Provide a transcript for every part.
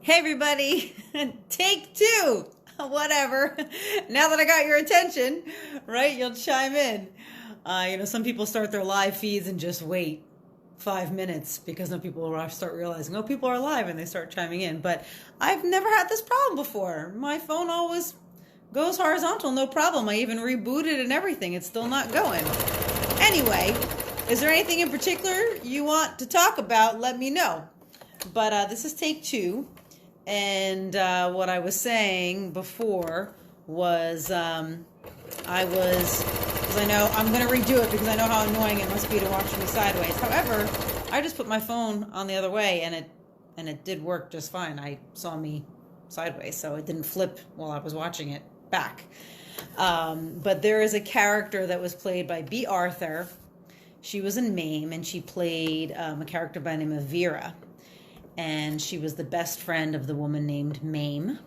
Hey everybody, take two, whatever. Now that I got your attention, right, you'll chime in. Some people start their live feeds and just wait 5 minutes because then people will start realizing, oh, people are live and they start chiming in. But I've never had this problem before. My phone always goes horizontal, no problem. I even rebooted and everything. It's still not going. Anyway, is there anything in particular you want to talk about? Let me know. But this is take two. And what I was saying before was because I know I'm going to redo it because I know how annoying it must be to watch me sideways. However, I just put my phone on the other way and it did work just fine. I saw me sideways, so it didn't flip while I was watching it back. But there is a character that was played by B. Arthur. She was in Mame, and she played a character by the name of Vera. And she was the best friend of the woman named Mame.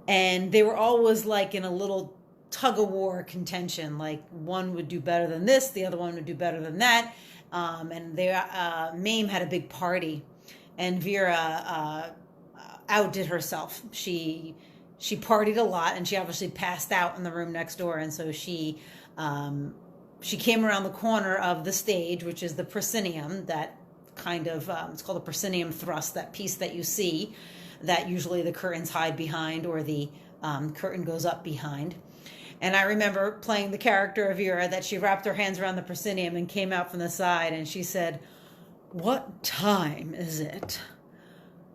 And they were always like in a little tug-of-war contention. Like one would do better than this, the other one would do better than that. Mame had a big party, and Vera outdid herself. She partied a lot, and she obviously passed out in the room next door. And so she came around the corner of the stage, which is the proscenium, that kind of it's called a proscenium thrust, that piece that you see that usually the curtains hide behind or the curtain goes up behind. And I remember playing the character of Vera that she wrapped her hands around the proscenium and came out from the side and she said, "What time is it?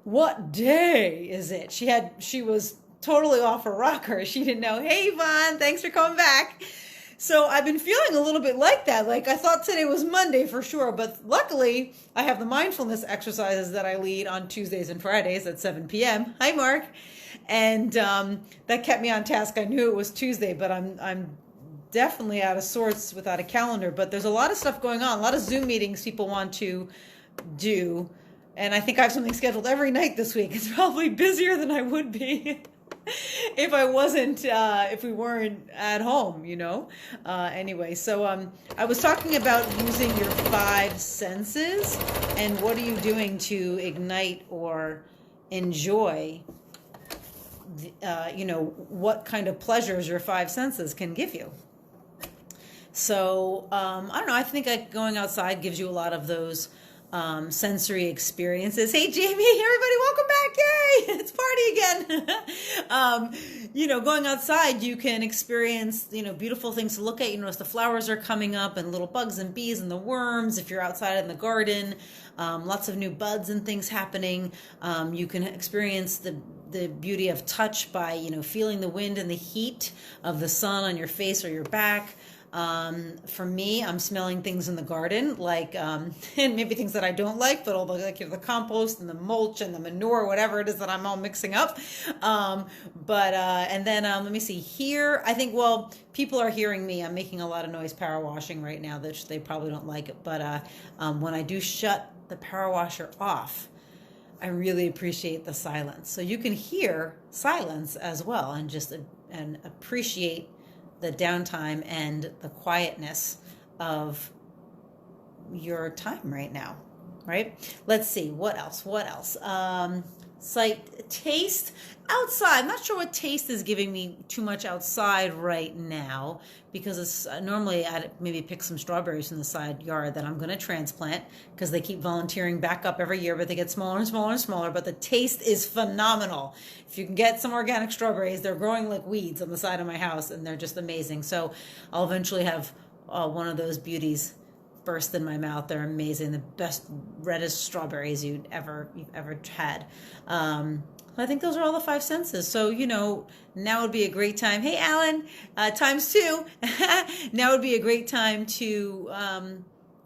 What day is it?" She was totally off her rocker. She didn't know. Hey Yvonne, thanks for coming back. So I've been feeling a little bit like that. Like I thought today was Monday for sure, but luckily I have the mindfulness exercises that I lead on Tuesdays and Fridays at 7 p.m. Hi, Mark. And that kept me on task. I knew it was Tuesday, but I'm definitely out of sorts without a calendar. But there's a lot of stuff going on, a lot of Zoom meetings people want to do. And I think I have something scheduled every night this week. It's probably busier than I would be if we weren't at home, anyway, so I was talking about using your five senses and what are you doing to ignite or enjoy what kind of pleasures your five senses can give you. So I don't know, I think going outside gives you a lot of those sensory experiences. Hey Jamie, everybody, welcome back. Yay, it's party again. Going outside, you can experience, beautiful things to look at. You notice the flowers are coming up and little bugs and bees and the worms. If you're outside in the garden, lots of new buds and things happening. You can experience the beauty of touch by, feeling the wind and the heat of the sun on your face or your back. For me, I'm smelling things in the garden, like, and maybe things that I don't like, but all the compost and the mulch and the manure, whatever it is that I'm all mixing up. And then let me see here. I think, people are hearing me. I'm making a lot of noise power washing right now, that they probably don't like it. But, when I do shut the power washer off, I really appreciate the silence. So you can hear silence as well and appreciate the downtime and the quietness of your time right now, right? Let's see, what else? Taste outside. I'm not sure what taste is giving me too much outside right now because it's normally I'd maybe pick some strawberries from the side yard that I'm going to transplant because they keep volunteering back up every year, but they get smaller and smaller and smaller, but the taste is phenomenal. If you can get some organic strawberries, they're growing like weeds on the side of my house and they're just amazing. So I'll eventually have one of those beauties burst in my mouth. They're amazing. The best reddest strawberries you've ever had. I think those are all the five senses. So, now would be a great time. Hey, Alan, times two. Now would be a great time to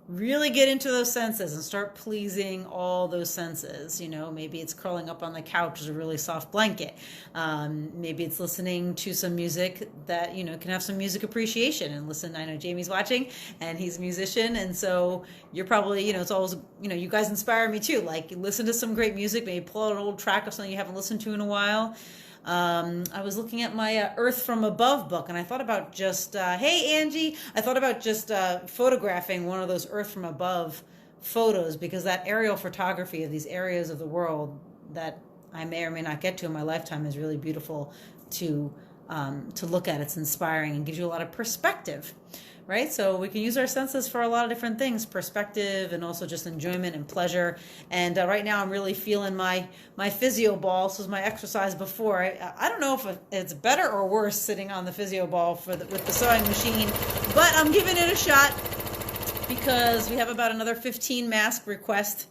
really get into those senses and start pleasing all those senses. Maybe it's curling up on the couch with a really soft blanket. Maybe it's listening to some music that, can have some music appreciation and listen. I know Jamie's watching and he's a musician. And so you're probably, it's always, you guys inspire me too. Like listen to some great music, maybe pull out an old track of something you haven't listened to in a while. I was looking at my Earth from Above book, and I thought about just, hey, Angie, I thought about just photographing one of those Earth from Above photos, because that aerial photography of these areas of the world that I may or may not get to in my lifetime is really beautiful to look at. It's inspiring and gives you a lot of perspective, right? So we can use our senses for a lot of different things, perspective and also just enjoyment and pleasure. And right now I'm really feeling my physio ball. This was my exercise before. I don't know if it's better or worse sitting on the physio ball with the sewing machine, but I'm giving it a shot because we have about another 15 mask requests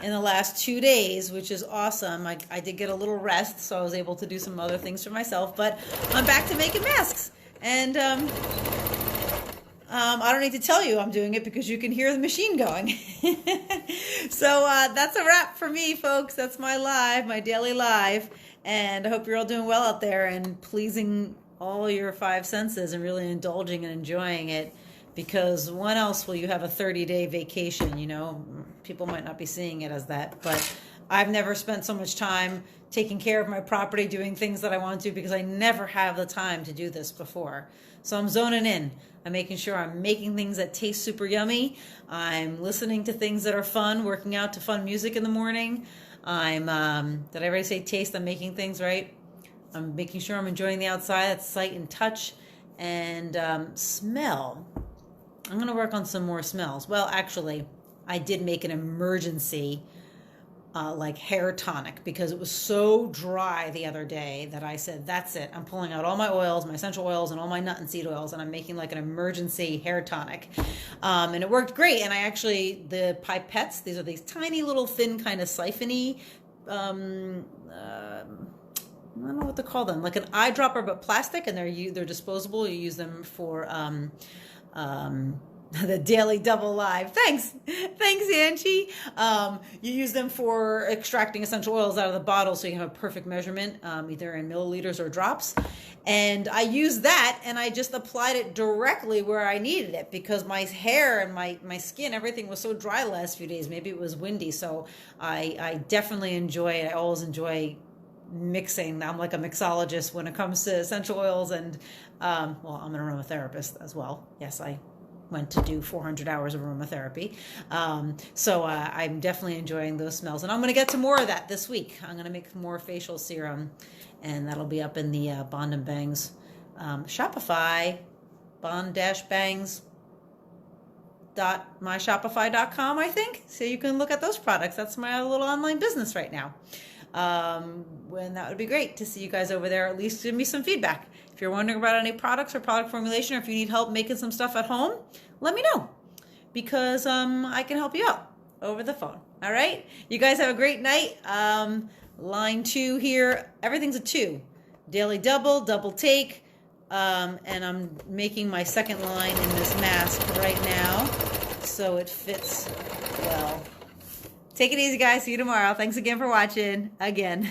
in the last 2 days, which is awesome. I did get a little rest, so I was able to do some other things for myself, but I'm back to making masks. And I don't need to tell you I'm doing it because you can hear the machine going. So that's a wrap for me, folks. That's my daily live. And I hope you're all doing well out there and pleasing all your five senses and really indulging and enjoying it. Because when else will you have a 30-day vacation? You know, people might not be seeing it as that, but I've never spent so much time taking care of my property, doing things that I want to, because I never have the time to do this before. So I'm zoning in. I'm making sure I'm making things that taste super yummy. I'm listening to things that are fun, working out to fun music in the morning. I'm, did I already say taste? I'm making things right. I'm making sure I'm enjoying the outside. That's sight and touch and smell. I'm going to work on some more smells. Well, actually, I did make an emergency like hair tonic because it was so dry the other day that I said, that's it. I'm pulling out all my oils, my essential oils, and all my nut and seed oils, and I'm making like an emergency hair tonic. And it worked great. And I actually, the pipettes, these are these tiny little thin kind of siphony, I don't know what to call them, like an eyedropper but plastic, and they're disposable. You use them for the daily double live. Thanks Angie. You use them for extracting essential oils out of the bottle so you can have a perfect measurement, either in milliliters or drops. And I used that and I just applied it directly where I needed it because my hair and my skin, everything was so dry the last few days. Maybe it was windy. So I definitely I always enjoy mixing. I'm like a mixologist when it comes to essential oils and well, I'm an aromatherapist as well. Yes, I went to do 400 hours of aromatherapy. So I'm definitely enjoying those smells. And I'm going to get to more of that this week. I'm going to make more facial serum, and that'll be up in the Bond and Bangs Shopify, bond-bangs.myshopify.com, I think. So you can look at those products. That's my little online business right now. When that would be great to see you guys over there. At least give me some feedback. If you're wondering about any products or product formulation, or if you need help making some stuff at home, let me know because I can help you out over the phone. All right, you guys have a great night. Line 2 here, everything's a 2, daily double take, and I'm making my second line in this mask right now so it fits well. Take it easy, guys. See you tomorrow. Thanks again for watching again.